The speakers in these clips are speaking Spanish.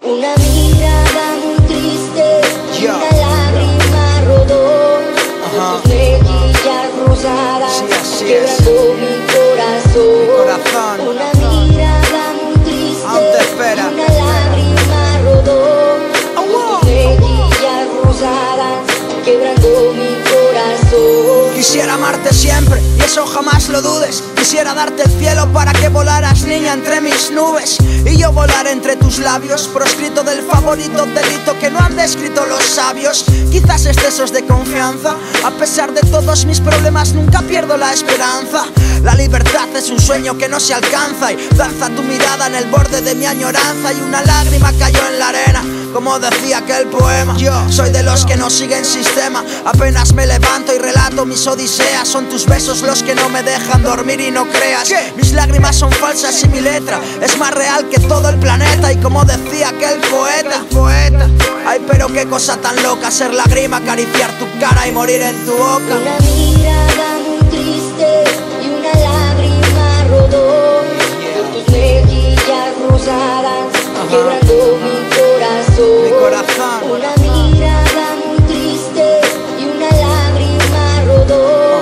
Una mirada muy triste y una lágrima rodó por tus mejillas rosadas, quebrando mi corazón. Una mirada muy triste y una lágrima rodó por tus mejillas rosadas, quebrando mi corazón. Quisiera amarte siempre y eso jamás lo dudes. Quisiera darte el cielo para que volaras, niña, entre mis nubes y yo volar entre tus labios, proscrito del favorito delito que no han descrito los sabios. Quizás excesos de confianza, a pesar de todos mis problemas nunca pierdo la esperanza. La libertad es un sueño que no se alcanza y danza tu mirada en el borde de mi añoranza y una lágrima cayó en la arena. Como decía aquel poema, yo soy de los que no siguen sistema. Apenas me levanto y relato mis odiseas. Son tus besos los que no me dejan dormir y no creas mis lágrimas son falsas y mi letra es más real que todo el planeta. Y como decía aquel poeta, ay, pero qué cosa tan loca ser lágrima, acariciar tu cara y morir en tu boca. Una mirada muy triste y una lágrima rodó por tus mejillas rosadas, quebrando mi corazón. Una mirada muy triste y una lágrima rodó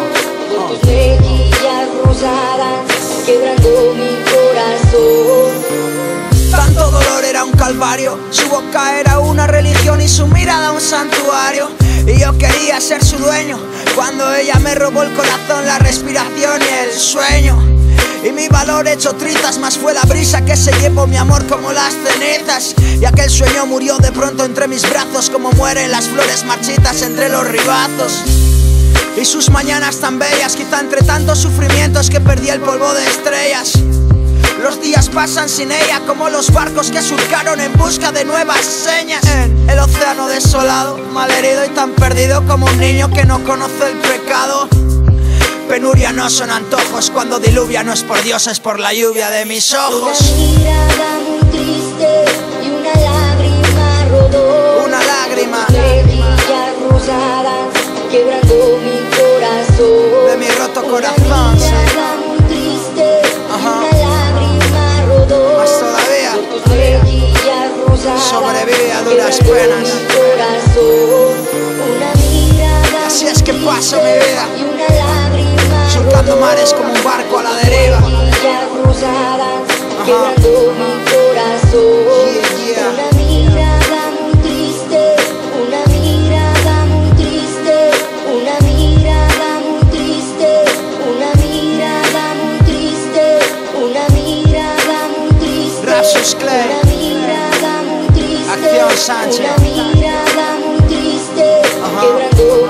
por tus mejillas rosadas, quebrando mi corazón. Tanto dolor era un calvario, su boca era una religión y su mirada un santuario. Y yo quería ser su dueño cuando ella me robó el corazón, la respiración y el sueño. Y mi valor hecho trizas, más fue la brisa que se llevó mi amor como las cenizas. Y aquel sueño murió de pronto entre mis brazos, como mueren las flores marchitas entre los ribazos. Y sus mañanas tan bellas, quizá entre tantos sufrimientos que perdí el polvo de estrellas. Los días pasan sin ella como los barcos que surcaron en busca de nuevas señas. En el océano desolado, malherido y tan perdido como un niño que no conoce el pecado. Penuria no son antojos, cuando diluvia no es por Dios, es por la lluvia de mis ojos. Una mirada muy triste y una lágrima rodó. Una lágrima de mejillas rosadas, quebrando mi corazón. de mi roto corazón. Una mirada muy triste y una lágrima rodó. Más todavía, por tus mejillas rosadas, sobrevive a duras quebrando penas. mi corazón. Una mirada Así es que paso mi vida, y una lágrima surcando mares como un barco a la deriva. mejillas rosadas, quebrando mi corazón. Una mirada muy triste, una mirada muy triste, una mirada muy triste, una mirada muy triste, una mirada muy triste, Rapsus Clay, una mirada muy triste, Acción Sánchez. una mirada muy triste, quebrando